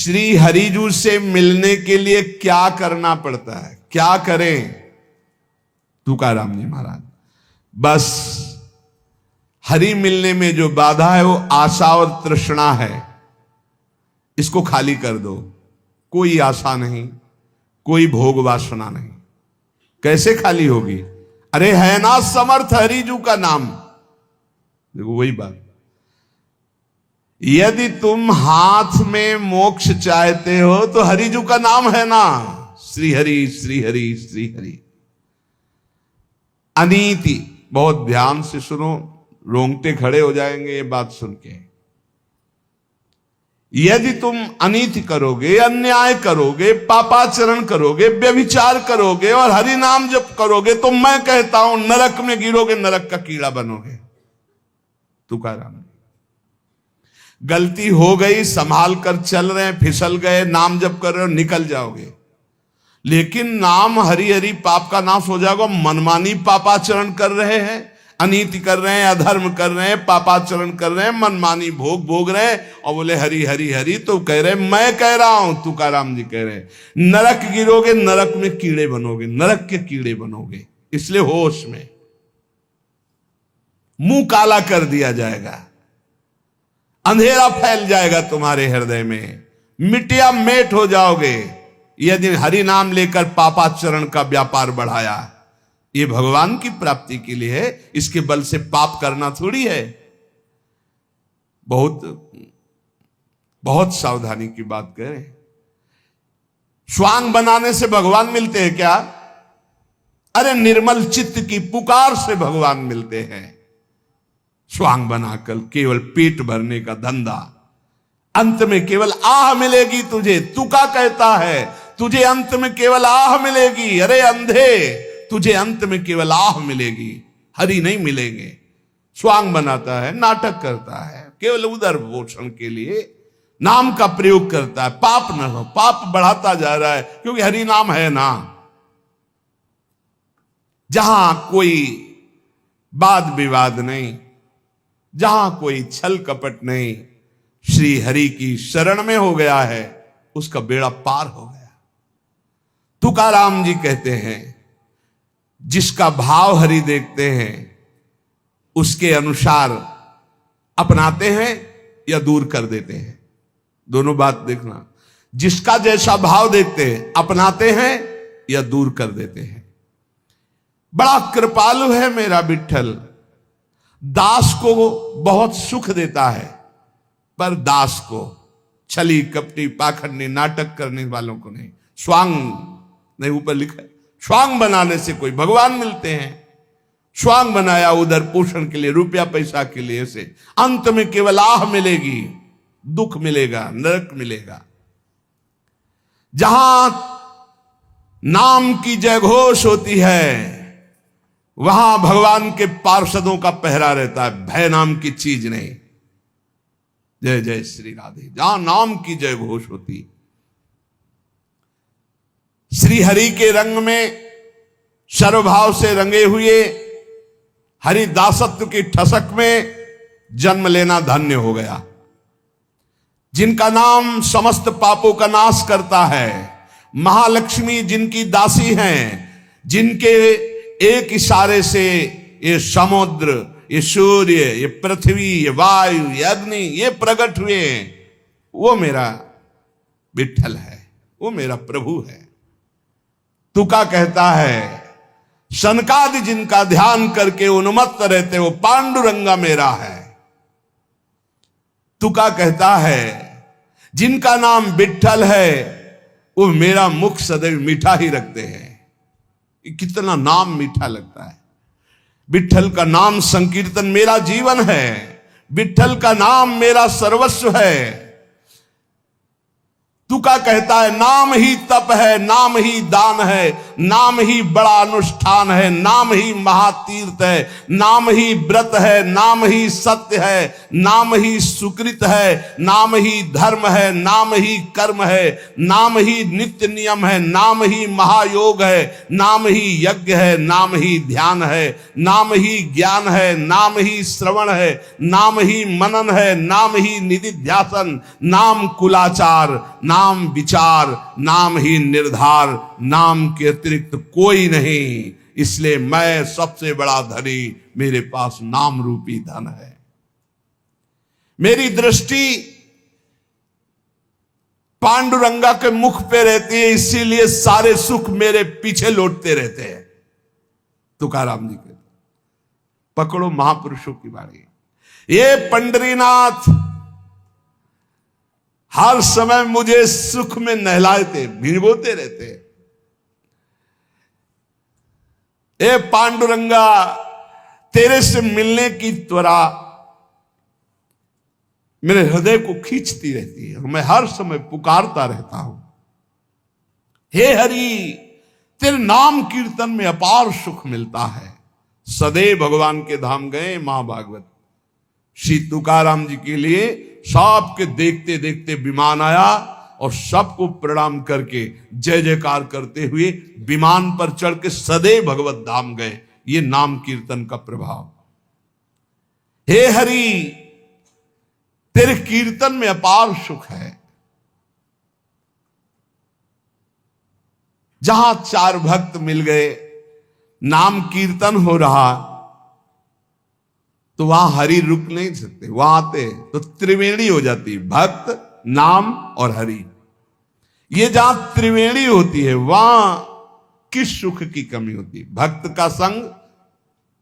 श्री हरिजू से मिलने के लिए क्या करना पड़ता है, क्या करें? तुकाराम जी महाराज, बस हरि मिलने में जो बाधा है वो आशा और तृष्णा है, इसको खाली कर दो। कोई आशा नहीं, कोई भोग वासना नहीं। कैसे खाली होगी? अरे है ना समर्थ हरिजू का नाम। देखो वही बात, यदि तुम हाथ में मोक्ष चाहते हो तो हरिजू का नाम है ना, श्री हरि श्री हरि श्री हरि। अनीति, बहुत ध्यान से सुनो, रोंगटे खड़े हो जाएंगे ये बात सुन के। यदि तुम अनीति करोगे, अन्याय करोगे, पापाचरण करोगे, व्यभिचार करोगे और हरि नाम जप करोगे तो मैं कहता हूं नरक में गिरोगे, नरक का कीड़ा बनोगे। तुकाराम, गलती हो गई, संभाल कर चल रहे हैं, फिसल गए, नाम जप कर रहे हो, निकल जाओगे। लेकिन नाम हरि हरि पाप का नाश हो जाएगा। मनमानी पापाचरण कर रहे हैं, अनीति कर रहे हैं, अधर्म कर रहे हैं, पापाचरण कर रहे हैं, मनमानी भोग भोग रहे हैं और बोले हरि हरि हरि, तो कह रहे मैं कह रहा हूं, तुकाराम जी कह रहे हैं नरक गिरोगे, नरक में कीड़े बनोगे, नरक के कीड़े बनोगे। इसलिए होश में, मुंह काला कर दिया जाएगा, अंधेरा फैल जाएगा तुम्हारे हृदय में, मिटिया मेट हो जाओगे यदि हरि नाम लेकर पापाचरण का व्यापार बढ़ाया। ये भगवान की प्राप्ति के लिए है, इसके बल से पाप करना थोड़ी है। बहुत बहुत सावधानी की बात करें। स्वांग बनाने से भगवान मिलते हैं क्या? अरे निर्मल चित्त की पुकार से भगवान मिलते हैं। स्वांग बनाकर केवल पेट भरने का धंधा, अंत में केवल आह मिलेगी तुझे। तुका कहता है तुझे अंत में केवल आह मिलेगी। अरे अंधे, तुझे अंत में केवल आह मिलेगी, हरि नहीं मिलेंगे। स्वांग बनाता है, नाटक करता है, केवल उदर पोषण के लिए नाम का प्रयोग करता है। पाप न हो, पाप बढ़ाता जा रहा है क्योंकि हरि नाम है ना। जहां कोई वाद विवाद नहीं, जहां कोई छल कपट नहीं, श्री हरि की शरण में हो गया है, उसका बेड़ा पार हो गया। तुकाराम जी कहते हैं जिसका भाव हरि देखते हैं उसके अनुसार अपनाते हैं या दूर कर देते हैं। दोनों बात देखना, जिसका जैसा भाव देखते हैं अपनाते हैं या दूर कर देते हैं। बड़ा कृपालु है मेरा विठ्ठल, दास को बहुत सुख देता है, पर दास को, छली कपटी पाखंडी नाटक करने वालों को नहीं। स्वांग नहीं, ऊपर लिखा है स्वांग बनाने से कोई भगवान मिलते हैं। स्वांग बनाया उधर पोषण के लिए, रुपया पैसा के लिए, से अंत में केवल आह मिलेगी, दुख मिलेगा, नरक मिलेगा। जहां नाम की जयघोष होती है वहां भगवान के पार्षदों का पहरा रहता है, भय नाम की चीज नहीं। जय जय श्री राधे। जहां नाम की जयघोष होती, श्री हरि के रंग में सर्वभाव से रंगे हुए हरि दासत्व की ठसक में जन्म लेना धन्य हो गया। जिनका नाम समस्त पापों का नाश करता है, महालक्ष्मी जिनकी दासी हैं, जिनके एक इशारे से ये समुद्र, ये सूर्य, ये पृथ्वी, ये वायु, ये अग्नि, ये प्रकट हुए, वो मेरा विठ्ठल है, वो मेरा प्रभु है। तुका कहता है सनकादि जिनका ध्यान करके उन्मत्त रहते वो पांडुरंगा मेरा है। तुका कहता है जिनका नाम विठ्ठल है वो मेरा मुख सदैव मीठा ही रखते हैं। कितना नाम मीठा लगता है। विठ्ठल का नाम संकीर्तन मेरा जीवन है, विठ्ठल का नाम मेरा सर्वस्व है। तुका कहता है नाम ही तप है, नाम ही दान है, नाम ही बड़ा अनुष्ठान है, नाम ही महातीर्थ है, नाम ही व्रत है, नाम ही सत्य है, नाम ही सुकृत है, नाम ही धर्म है, नाम ही कर्म है, नाम ही नित्य नियम है, नाम ही महायोग है, नाम ही यज्ञ है, नाम ही ध्यान है, नाम ही ज्ञान है, नाम ही श्रवण है, नाम ही मनन है, नाम ही निधिध्यासन, नाम कुलाचार, नाम विचार, नाम ही निर्धार, नाम के अतिरिक्त कोई नहीं। इसलिए मैं सबसे बड़ा धनी, मेरे पास नाम रूपी धन है। मेरी दृष्टि पांडुरंगा के मुख पे रहती है, इसीलिए सारे सुख मेरे पीछे लौटते रहते हैं। तुकाराम जी कहते, पकड़ो महापुरुषों की बाणी। ये पंडरीनाथ हर समय मुझे सुख में नहलाते, भिगोते रहते। ए पांडुरंगा, तेरे से मिलने की त्वरा मेरे हृदय को खींचती रहती है, मैं हर समय पुकारता रहता हूं। हे हरि, तेरे नाम कीर्तन में अपार सुख मिलता है। सदैव भगवान के धाम गए महाभागवत, श्री तुकाराम जी के लिए सबके देखते देखते विमान आया और सबको प्रणाम करके जय जयकार करते हुए विमान पर चढ़ के सदैव भगवत धाम गए। ये नाम कीर्तन का प्रभाव। हे हरि, तेरे कीर्तन में अपार सुख है। जहां चार भक्त मिल गए, नाम कीर्तन हो रहा, तो वहां हरि रुक नहीं सकते, वहां आते तो त्रिवेणी हो जाती, भक्त, नाम और हरि। ये जहां त्रिवेणी होती है, वहां किस सुख की कमी होती? भक्त का संग,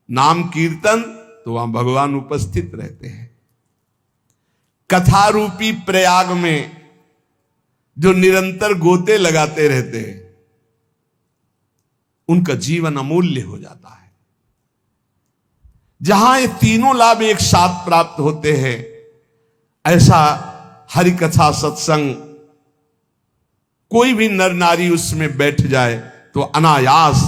नाम कीर्तन, तो वहां भगवान उपस्थित रहते हैं। कथा रूपी प्रयाग में जो निरंतर गोते लगाते रहते हैं, उनका जीवन अमूल्य हो जाता है। जहां ये तीनों लाभ एक साथ प्राप्त होते हैं, ऐसा हरि कथा सत्संग, कोई भी नर नारी उसमें बैठ जाए तो अनायास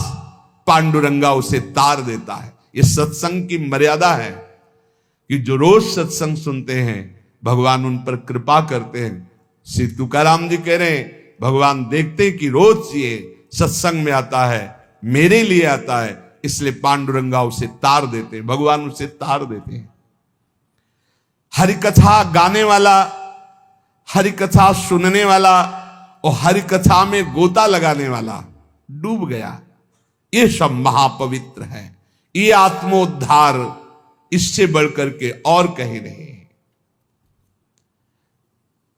पांडुरंगा उसे तार देता है। ये सत्संग की मर्यादा है कि जो रोज सत्संग सुनते हैं, भगवान उन पर कृपा करते हैं। श्री तुकाराम जी कह रहे हैं, भगवान देखते हैं कि रोज ये सत्संग में आता है, मेरे लिए आता है, इसलिए पांडुरंगा उसे तार देते हैं, भगवान उसे तार देते हैं। हरिकथा गाने वाला, हरिकथा सुनने वाला और हरिकथा में गोता लगाने वाला डूब गया। ये सब महापवित्र है। ये आत्मोद्धार इससे बढ़कर के और कहीं नहीं।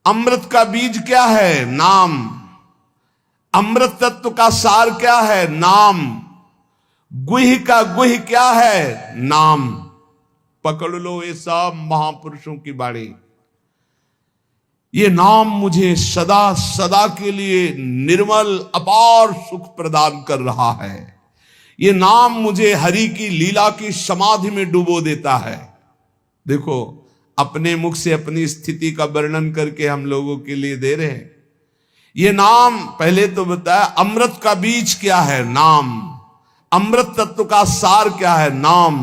अमृत का बीज क्या है? नाम। अमृत तत्व का सार क्या है? नाम। गुह का गुह क्या है? नाम। पकड़ लो ये सब महापुरुषों की बाणी। ये नाम मुझे सदा सदा के लिए निर्मल अपार सुख प्रदान कर रहा है। ये नाम मुझे हरि की लीला की समाधि में डुबो देता है। देखो, अपने मुख से अपनी स्थिति का वर्णन करके हम लोगों के लिए दे रहे हैं। ये नाम, पहले तो बताया अमृत का बीज क्या है? नाम। अमृत तत्व का सार क्या है? नाम।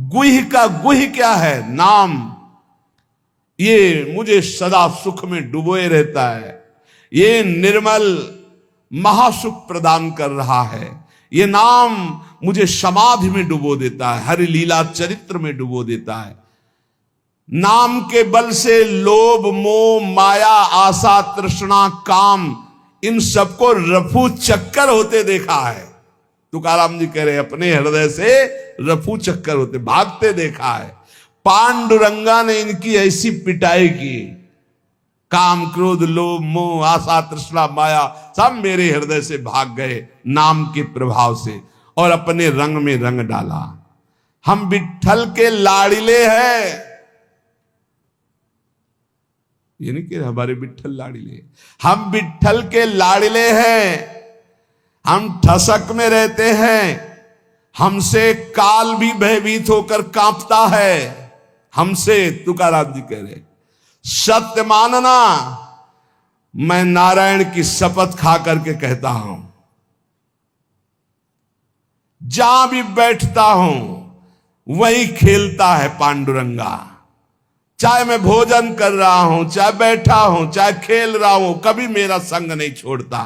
गुह का गुह क्या है? नाम। ये मुझे सदा सुख में डुबोए रहता है। ये निर्मल महासुख प्रदान कर रहा है। ये नाम मुझे समाधि में डुबो देता है, हरि लीला चरित्र में डुबो देता है। नाम के बल से लोभ, मोह, माया, आशा, तृष्णा, काम, इन सबको रफू चक्कर होते देखा है। तुकाराम जी कह रहे अपने हृदय से रफू चक्कर होते, भागते देखा है। पांडुरंगा ने इनकी ऐसी पिटाई की, काम, क्रोध, लोभ, मोह, आशा, तृष्णा, माया सब मेरे हृदय से भाग गए नाम के प्रभाव से, और अपने रंग में रंग डाला। हम विट्ठल के लाड़िले हैं। ये नहीं कि हमारे विट्ठल लाड़िले, हम विट्ठल के लाड़िले हैं। हम ठसक में रहते हैं। हमसे काल भी भयभीत होकर कांपता है। हमसे, तुकाराम जी कह रहे, सत्य मानना, मैं नारायण की शपथ खा करके कहता हूं, जहां भी बैठता हूं वहीं खेलता है पांडुरंगा। चाहे मैं भोजन कर रहा हूं, चाहे बैठा हूं, चाहे खेल रहा हूं, कभी मेरा संग नहीं छोड़ता।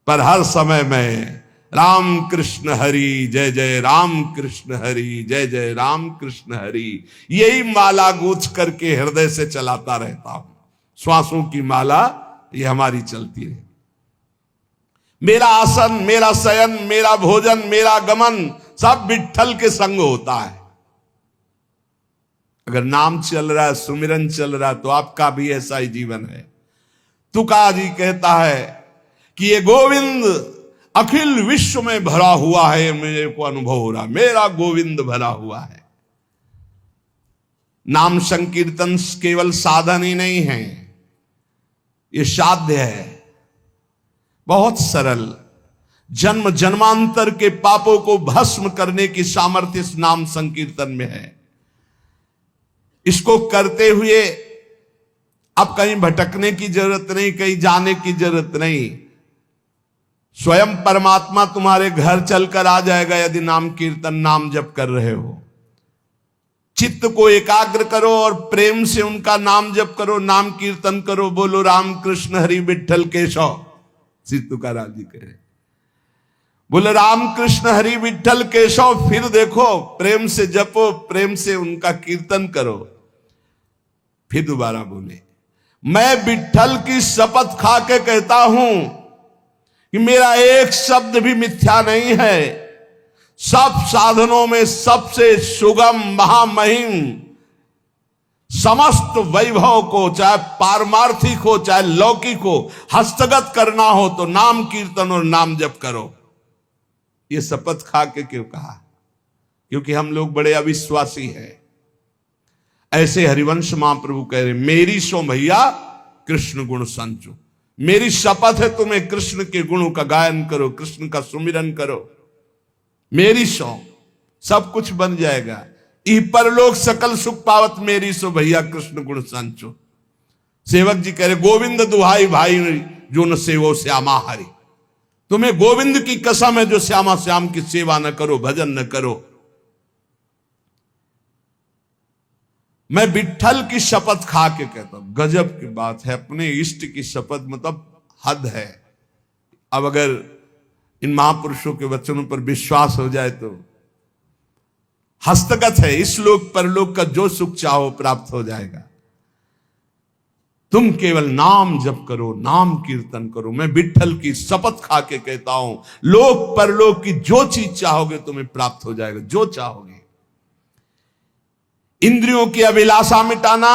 पर हर समय में राम कृष्ण हरि जय जय राम कृष्ण हरि जय जय राम कृष्ण हरि, यही माला गूंथ करके हृदय से चलाता रहता हूं। श्वासों की माला ये हमारी चलती है। मेरा आसन, मेरा शयन, मेरा भोजन, मेरा गमन सब विट्ठल के संग होता है। अगर नाम चल रहा है, सुमिरन चल रहा है, तो आपका भी ऐसा ही जीवन है। तुका जी कहता है कि ये गोविंद अखिल विश्व में भरा हुआ है, मेरे को अनुभव हो रहा, मेरा गोविंद भरा हुआ है। नाम संकीर्तन केवल साधन ही नहीं है, ये साध्य है, बहुत सरल। जन्म जन्मांतर के पापों को भस्म करने की सामर्थ्य इस नाम संकीर्तन में है। इसको करते हुए अब कहीं भटकने की जरूरत नहीं, कहीं जाने की जरूरत नहीं। स्वयं परमात्मा तुम्हारे घर चलकर आ जाएगा यदि नाम कीर्तन नाम जप कर रहे हो। चित्त को एकाग्र करो और प्रेम से उनका नाम जप करो, नाम कीर्तन करो, बोलो राम कृष्ण हरि विट्ठल केशव। श्री तुकाराम जी कह रहे, बोले राम कृष्ण हरि विट्ठल केशव। फिर देखो, प्रेम से जपो, प्रेम से उनका कीर्तन करो। फिर दोबारा बोले, मैं विट्ठल की शपथ खा के कहता हूं कि मेरा एक शब्द भी मिथ्या नहीं है। सब साधनों में सबसे सुगम महामहिम, समस्त वैभव को, चाहे पारमार्थिक हो चाहे लौकिक हो, हस्तगत करना हो तो नाम कीर्तन और नाम जप करो। ये शपथ खा के क्यों कहा? क्योंकि हम लोग बड़े अविश्वासी हैं। ऐसे हरिवंश महाप्रभु कह रहे, मेरी सो भैया कृष्ण गुण संचो। मेरी शपथ है तुम्हें कृष्ण के गुणों का गायन करो, कृष्ण का सुमिरन करो। मेरी सो सब कुछ बन जाएगा। ई परलोक सकल सुख पावत मेरी सो भैया कृष्ण गुण संचो। सेवक जी कह रहे, गोविंद दुहाई भाई जो न सेवो श्यामा हरि। तुम्हें गोविंद की कसम है जो श्यामा श्याम की सेवा न करो, भजन न करो। मैं विट्ठल की शपथ खा के कहता हूं, गजब की बात है। अपने इष्ट की शपथ मतलब हद है। अब अगर इन महापुरुषों के वचनों पर विश्वास हो जाए तो हस्तगत है, इस लोक परलोक का जो सुख चाहो प्राप्त हो जाएगा। तुम केवल नाम जप करो, नाम कीर्तन करो। मैं विट्ठल की शपथ खा के कहता हूं, लोक परलोक की जो चीज चाहोगे तुम्हें प्राप्त हो जाएगा, जो चाहोगे। इंद्रियों की अभिलाषा मिटाना,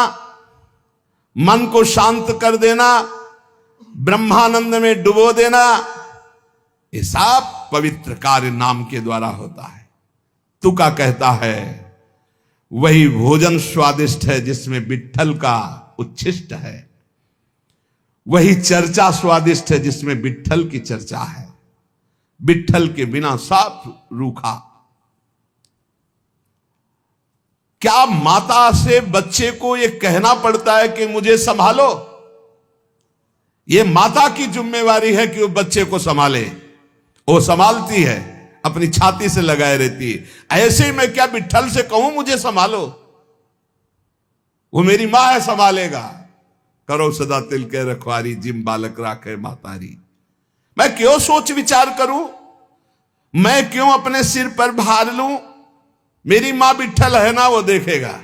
मन को शांत कर देना, ब्रह्मानंद में डुबो देना, ये सब पवित्र कार्य नाम के द्वारा होता है। तुका कहता है, वही भोजन स्वादिष्ट है जिसमें विट्ठल का उच्छिष्ट है। वही चर्चा स्वादिष्ट है जिसमें विट्ठल की चर्चा है। विट्ठल के बिना सब रूखा। क्या माता से बच्चे को यह कहना पड़ता है कि मुझे संभालो? यह माता की जिम्मेवारी है कि वो बच्चे को संभाले। वो संभालती है, अपनी छाती से लगाए रहती है। ऐसे ही मैं क्या विट्ठल से कहूं मुझे संभालो? वो मेरी मां है, संभालेगा। करो सदा तिल के रखवारी, जिम बालक राखे मातारी। मैं क्यों सोच विचार करूं? मैं क्यों अपने सिर पर भार लूं? मेरी मां विट्ठल है ना, वो देखेगा।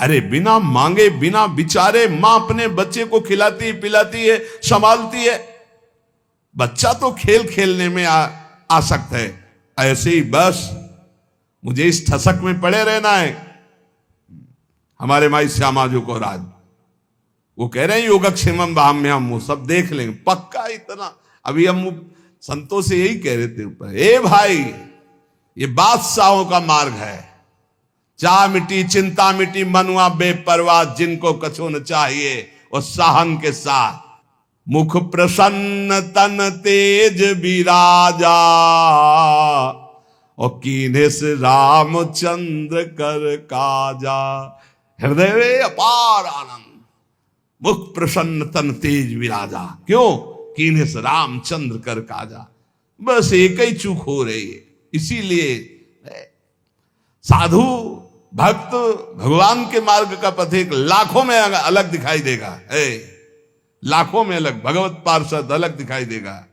अरे बिना मांगे बिना विचारे मां अपने बच्चे को खिलाती पिलाती है, संभालती है। बच्चा तो खेल खेलने में आसक्त है। ऐसे ही बस मुझे इस ठसक में पड़े रहना है। हमारे माई श्यामा जो को राज वो कह रहे हैं योगक्षेमम भाम्यम, वो सब देख लेंगे पक्का। इतना अभी हम संतों से यही कह रहे थे ऊपर, ए भाई ये बादशाहों का मार्ग है। चाह मिटी चिंता मिटी, मनुआ बेपरवाह, जिनको कछो न चाहिए और साहन के साथ। मुख प्रसन्न तन तेज विराजा, और कीन्हे से रामचंद्र कर काजा। हृदय में अपार आनंद। मुख प्रसन्न तन तेज विराजा, क्यों? कीन्हे से रामचंद्र कर काजा। बस एक ही चूक हो रही है। इसीलिए साधु भक्त भगवान के मार्ग का पथिक लाखों में अलग दिखाई देगा, लाखों में अलग, भगवत पार्षद अलग दिखाई देगा,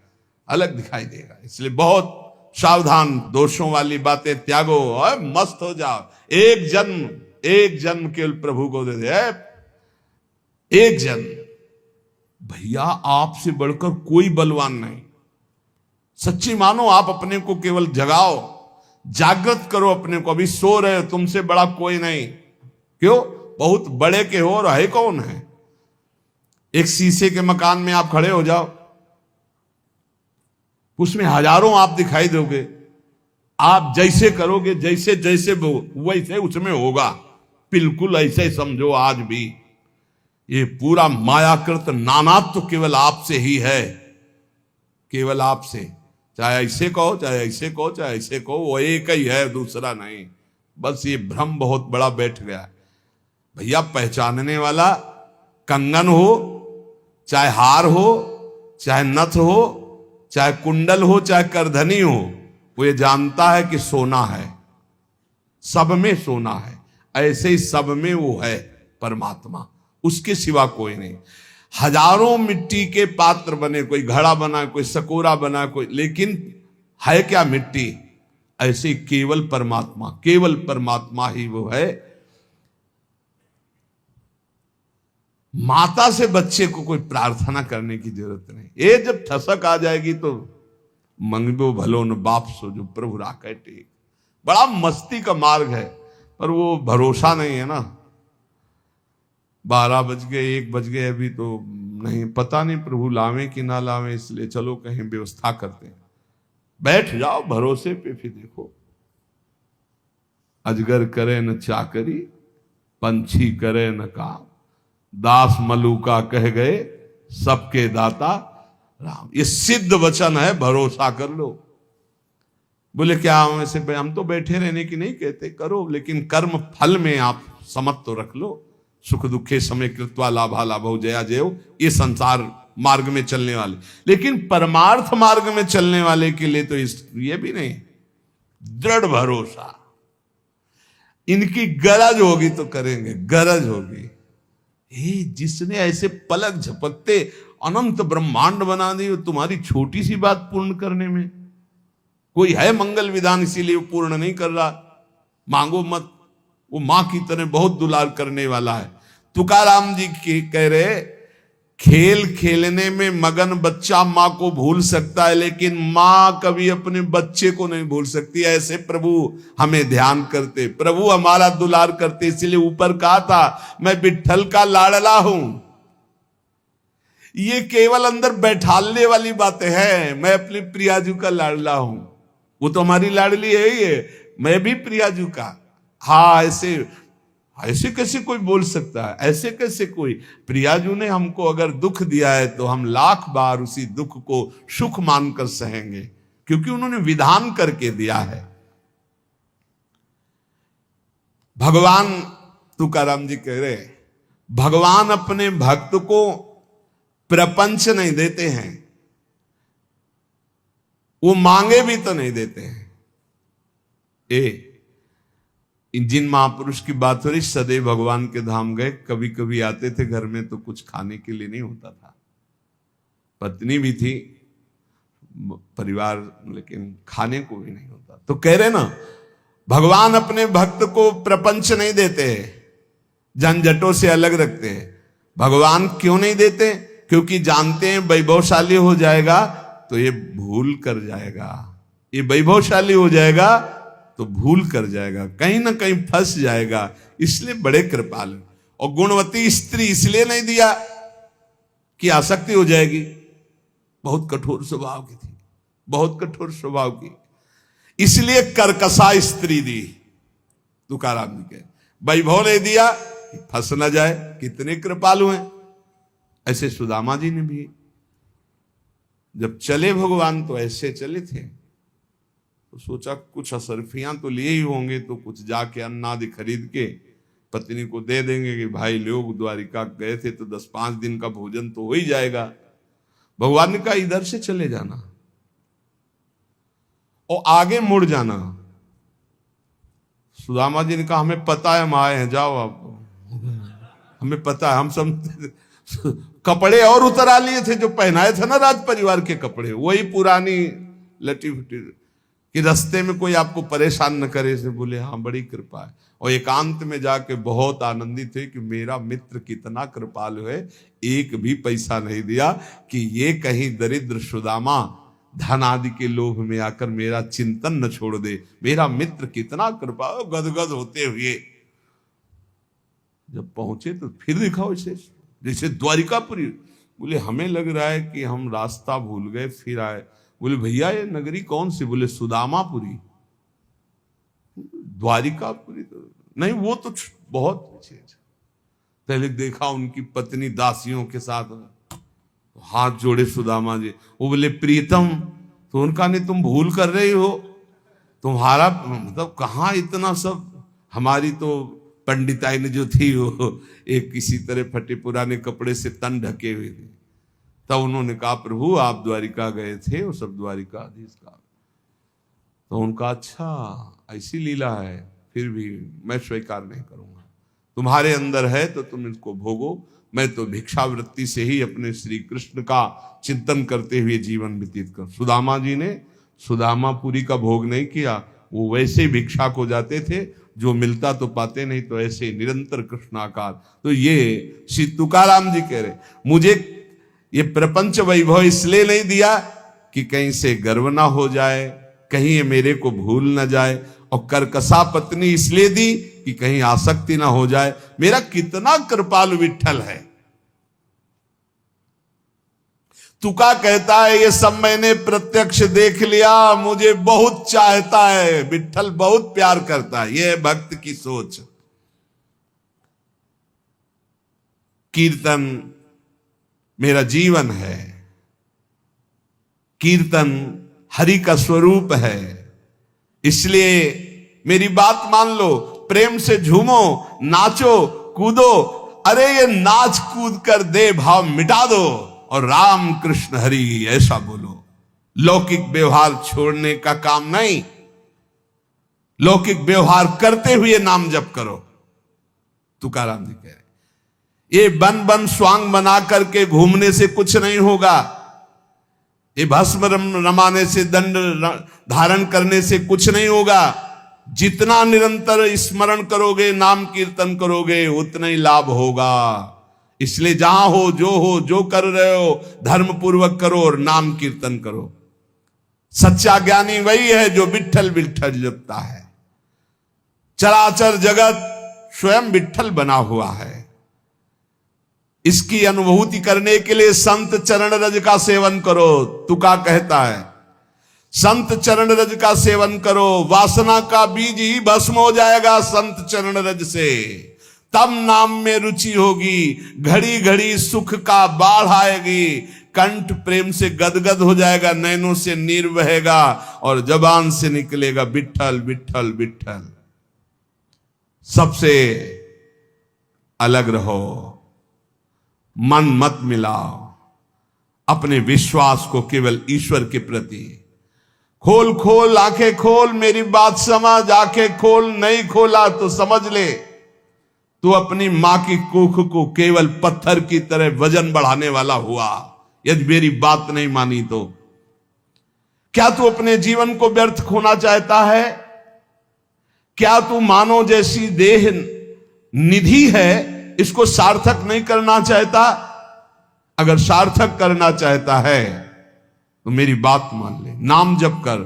अलग दिखाई देगा। इसलिए बहुत सावधान, दोषों वाली बातें त्यागो और मस्त हो जाओ। एक जन्म केवल प्रभु को दे दे, एक जन्म। भैया आपसे बढ़कर कोई बलवान नहीं। सच्ची मानो, आप अपने को केवल जगाओ, जागृत करो अपने को। अभी सो रहे हो, तुमसे बड़ा कोई नहीं। क्यों? बहुत बड़े के हो और है कौन है? एक शीशे के मकान में आप खड़े हो जाओ, उसमें हजारों आप दिखाई दोगे। आप जैसे करोगे, जैसे जैसे वैसे उसमें होगा। बिल्कुल ऐसे समझो। आज भी ये पूरा मायाकृत नानात्व तो केवल आपसे ही है, केवल आपसे। चाहे ऐसे कहो, चाहे ऐसे कहो, चाहे ऐसे कहो, वो एक ही है, दूसरा नहीं। बस ये भ्रम बहुत बड़ा बैठ गया है। भैया पहचानने वाला कंगन हो, चाहे हार हो, चाहे नथ हो, चाहे कुंडल हो, चाहे करधनी हो, वो ये जानता है कि सोना है, सब में सोना है। ऐसे ही सब में वो है परमात्मा, उसके सिवा कोई नहीं। हजारों मिट्टी के पात्र बने, कोई घड़ा बना, कोई सकोरा बना, कोई, लेकिन है क्या? मिट्टी। ऐसे ही केवल परमात्मा, केवल परमात्मा ही वो है। माता से बच्चे को कोई प्रार्थना करने की जरूरत नहीं। ये जब ठसक आ जाएगी तो मंगबो भलो न बाप सो जो प्रभु राखे टेक। बड़ा मस्ती का मार्ग है, पर वो भरोसा नहीं है ना। 12 बज गए, 1 बज गए, अभी तो नहीं, पता नहीं प्रभु लावे कि ना लावे, इसलिए चलो कहीं व्यवस्था करते हैं। बैठ जाओ भरोसे पे, फिर देखो। अजगर करे न चाकरी, पंछी करे न काम, दास मलूका कह गए सबके दाता राम। ये सिद्ध वचन है, भरोसा कर लो। बोले क्या हम ऐसे, हम तो बैठे रहने की नहीं कहते, करो, लेकिन कर्म फल में आप समझ तो रख लो। सुख दुखे समय कृत्वा लाभा लाभो जया जयो, ये संसार मार्ग में चलने वाले। लेकिन परमार्थ मार्ग में चलने वाले के लिए तो ये भी नहीं, दृढ़ भरोसा। इनकी गरज होगी तो करेंगे, गरज होगी। जिसने ऐसे पलक झपकते अनंत ब्रह्मांड बना दी, तुम्हारी छोटी सी बात पूर्ण करने में कोई है मंगल विधान, इसीलिए वो पूर्ण नहीं कर रहा। मांगो मत, वो मां की तरह बहुत दुलार करने वाला है। तुकाराम जी कह रहे, खेल खेलने में मगन बच्चा मां को भूल सकता है, लेकिन मां कभी अपने बच्चे को नहीं भूल सकती। ऐसे प्रभु हमें ध्यान करते, प्रभु हमारा दुलार करते। इसलिए ऊपर कहा था, मैं विठ्ठल का लाडला हूं। ये केवल अंदर बैठालने वाली बातें हैं। मैं अपनी प्रियाजू का लाडला हूं, वो तो हमारी लाडली है ही है, मैं भी प्रियाजू का। हाँ, ऐसे कैसे कोई बोल सकता है? ऐसे कैसे कोई? प्रियाजू ने हमको अगर दुख दिया है तो हम लाख बार उसी दुख को सुख मानकर सहेंगे, क्योंकि उन्होंने विधान करके दिया है। भगवान, तुकाराम जी कह रहे, भगवान अपने भक्त को प्रपंच नहीं देते हैं, वो मांगे भी तो नहीं देते हैं। जिन महापुरुष की बात हो रही, सदैव भगवान के धाम गए, कभी कभी आते थे घर में तो कुछ खाने के लिए नहीं होता था, पत्नी भी थी, परिवार, लेकिन खाने को भी नहीं होता। तो कह रहे ना, भगवान अपने भक्त को प्रपंच नहीं देते, झंझटों से अलग रखते हैं। भगवान क्यों नहीं देते? क्योंकि जानते हैं वैभवशाली हो जाएगा तो ये भूल कर जाएगा, ये वैभवशाली हो जाएगा तो भूल कर जाएगा, कहीं ना कहीं फंस जाएगा। इसलिए बड़े कृपालु। और गुणवती स्त्री इसलिए नहीं दिया कि आसक्ति हो जाएगी, बहुत कठोर स्वभाव की थी, बहुत कठोर स्वभाव की, इसलिए कर्कशा स्त्री दी। तुकाराम जी के वैभव ने दिया, फंस न जाए। कितने कृपालु हैं। ऐसे सुदामा जी ने भी जब चले भगवान तो ऐसे चले थे, तो सोचा कुछ असरफियां तो लिए ही होंगे, तो कुछ जाके अन्नादि खरीद के पत्नी को दे देंगे कि भाई लोग द्वारिका गए थे तो 10-5 दिन का भोजन तो हो ही जाएगा। भगवान ने कहा इधर से चले जाना, और आगे मुड़ जाना। सुदामा जी ने कहा हमें पता है हम आए हैं, जाओ आप, हमें पता है, हम सब कपड़े और उतरा लिए थे जो पहनाए थे ना राज परिवार के कपड़े, वही पुरानी लटी फटी, कि रास्ते में कोई आपको परेशान न करे। से बोले हाँ बड़ी कृपा है। और एकांत में जाके बहुत आनंदित थे कि मेरा मित्र कितना कृपालु है, एक भी पैसा नहीं दिया कि ये कहीं दरिद्र सुदामा धन आदि के लोभ में आकर मेरा चिंतन न छोड़ दे। मेरा मित्र कितना कृपा, गदगद होते हुए जब पहुंचे तो फिर दिखाओ इसे जैसे द्वारिकापुरी। बोले हमें लग रहा है कि हम रास्ता भूल गए, फिर आए। बोले भैया ये नगरी कौन सी? बोले सुदामापुरी। द्वारिकापुरी तो नहीं, वो तो बहुत पीछे। पहले देखा उनकी पत्नी दासियों के साथ, हाथ जोड़े सुदामा जी। वो बोले प्रीतम, तो उनका नहीं तुम भूल कर रही हो, तुम्हारा मतलब कहाँ इतना सब। हमारी तो पंडिताई ने जो थी वो एक किसी तरह फटे पुराने कपड़े से तन ढके हुए थे। तब उन्होंने कहा प्रभु आप द्वारिका गए थे, वो सब द्वारिकाधीश का। तो उनका अच्छा ऐसी लीला है, फिर भी मैं स्वीकार नहीं करूंगा। तुम्हारे अंदर है तो तुम इसको भोगो, मैं तो भिक्षावृत्ति से ही अपने श्री कृष्ण का चिंतन करते हुए जीवन व्यतीत कर। सुदामा जी ने सुदामापुरी का भोग नहीं किया, वो वैसे भिक्षा को जाते थे, जो मिलता तो पाते नहीं, तो ऐसे निरंतर कृष्णाकार। तो ये श्री तुकाराम जी कह रहे मुझे ये प्रपंच वैभव इसलिए नहीं दिया कि कहीं से गर्व ना हो जाए, कहीं ये मेरे को भूल ना जाए, और करकसा पत्नी इसलिए दी कि कहीं आसक्ति ना हो जाए। मेरा कितना कृपालु विठ्ठल है। तुका कहता है ये सब मैंने प्रत्यक्ष देख लिया, मुझे बहुत चाहता है, विठ्ठल बहुत प्यार करता है। यह भक्त की सोच। कीर्तन मेरा जीवन है, कीर्तन हरि का स्वरूप है, इसलिए मेरी बात मान लो, प्रेम से झूमो, नाचो, कूदो। अरे ये नाच कूद कर दे भाव मिटा दो और राम कृष्ण हरि ऐसा बोलो। लौकिक व्यवहार छोड़ने का काम नहीं, लौकिक व्यवहार करते हुए नाम जप करो। तुकाराम जी कह रहे ये बन बन स्वांग बना करके घूमने से कुछ नहीं होगा, ये भस्म रमाने से, दंड धारण करने से कुछ नहीं होगा। जितना निरंतर स्मरण करोगे, नाम कीर्तन करोगे, उतना ही लाभ होगा। इसलिए जहां हो, जो कर रहे हो, धर्म पूर्वक करो और नाम कीर्तन करो। सच्चा ज्ञानी वही है जो विठ्ठल विठ्ठल जपता है। चराचर जगत स्वयं विठ्ठल बना हुआ है। इसकी अनुभूति करने के लिए संत चरण रज का सेवन करो। तुका कहता है संत चरण रज का सेवन करो, वासना का बीज ही भस्म हो जाएगा संत चरण रज से। तब नाम में रुचि होगी, घड़ी घड़ी सुख का बाढ़ आएगी, कंठ प्रेम से गदगद हो जाएगा, नैनों से नीर बहेगा और जबान से निकलेगा विठ्ठल विठ्ठल विठ्ठल। सबसे अलग रहो, मन मत मिलाओ, अपने विश्वास को केवल ईश्वर के प्रति खोल खोल, आंखें खोल, मेरी बात समझ, आंखें खोल, नहीं खोला तो समझ ले तू अपनी मां की कुख को केवल पत्थर की तरह वजन बढ़ाने वाला हुआ, यदि मेरी बात नहीं मानी तो। क्या तू अपने जीवन को व्यर्थ खोना चाहता है? क्या तू मानव जैसी देह निधि है, इसको सार्थक नहीं करना चाहता? अगर सार्थक करना चाहता है तो मेरी बात मान ले, नाम जप कर,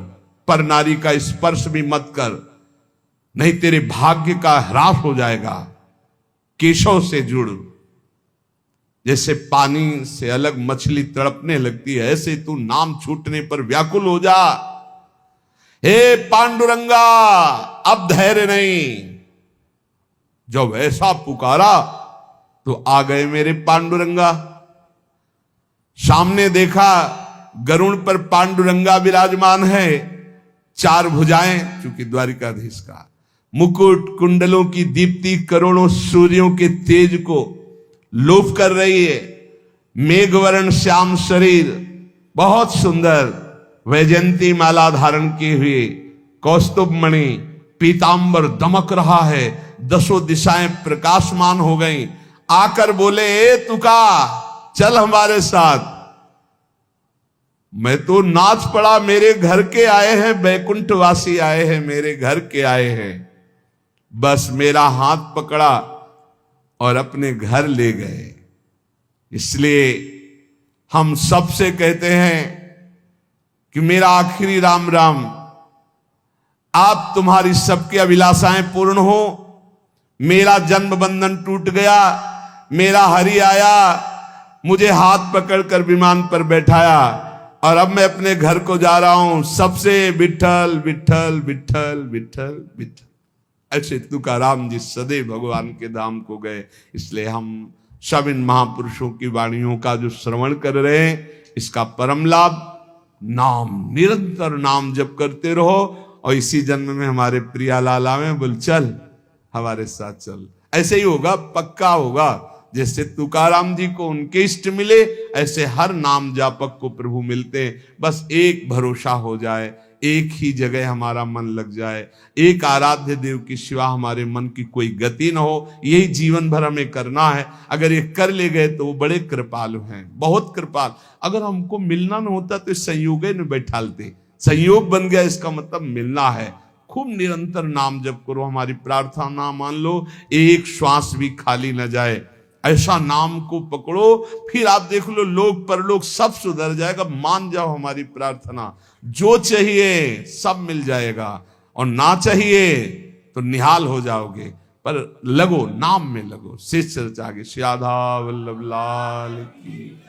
पर नारी का स्पर्श भी मत कर, नहीं तेरे भाग्य का ह्रास हो जाएगा। केशव से जुड़, जैसे पानी से अलग मछली तड़पने लगती है, ऐसे तू नाम छूटने पर व्याकुल हो जा। हे पांडुरंगा, अब धैर्य नहीं। जब ऐसा पुकारा तो आ गए मेरे पांडुरंगा। सामने देखा गरुड़ पर पांडुरंगा विराजमान है, चार भुजाएं, चूंकि द्वारिकाधीश का मुकुट, कुंडलों की दीप्ति करोड़ों सूर्यों के तेज को लोप कर रही है। मेघवर्ण श्याम शरीर, बहुत सुंदर, वैजयंती माला धारण किए हुए, कौस्तुभ मणि पीतांबर दमक रहा है, 10 दिशाएं प्रकाशमान हो गई। आकर बोले, ए तुका चल हमारे साथ। मैं तो नाच पड़ा, मेरे घर के आए हैं, बैकुंठवासी आए हैं, मेरे घर के आए हैं। बस मेरा हाथ पकड़ा और अपने घर ले गए। इसलिए हम सबसे कहते हैं कि मेरा आखिरी राम राम, आप तुम्हारी सबकी अभिलाषाएं पूर्ण हो। मेरा जन्म बंधन टूट गया, मेरा हरि आया, मुझे हाथ पकड़कर विमान पर बैठाया और अब मैं अपने घर को जा रहा हूं। सबसे विठल विठल विठल विठल विठल। ऐसे तुकाराम जी सदैव भगवान के धाम को गए। इसलिए हम सब इन महापुरुषों की वाणियों का जो श्रवण कर रहे हैं, इसका परम लाभ, नाम, निरंतर नाम जप करते रहो। और इसी जन्म में हमारे प्रियालाल आवे, बोल चल हमारे साथ चल। ऐसे ही होगा, पक्का होगा। जैसे तुकाराम जी को उनके इष्ट मिले, ऐसे हर नाम जापक को प्रभु मिलते हैं। बस एक भरोसा हो जाए, एक ही जगह हमारा मन लग जाए, एक आराध्य देव की सिवा हमारे मन की कोई गति न हो। यही जीवन भर हमें करना है। अगर ये कर ले गए तो वो बड़े कृपालु हैं, बहुत कृपाल। अगर हमको मिलना न होता तो संयोग न बैठालते। संयोग बन गया, इसका मतलब मिलना है। खूब निरंतर नाम जप करो। हमारी प्रार्थना मान लो, एक श्वास भी खाली न जाए, ऐसा नाम को पकड़ो। फिर आप देख लो, लोक परलोक सब सुधर जाएगा। मान जाओ हमारी प्रार्थना, जो चाहिए सब मिल जाएगा, और ना चाहिए तो निहाल हो जाओगे। पर लगो, नाम में लगो। शिष्य आगे, श्री राधा वल्लभ लाल की।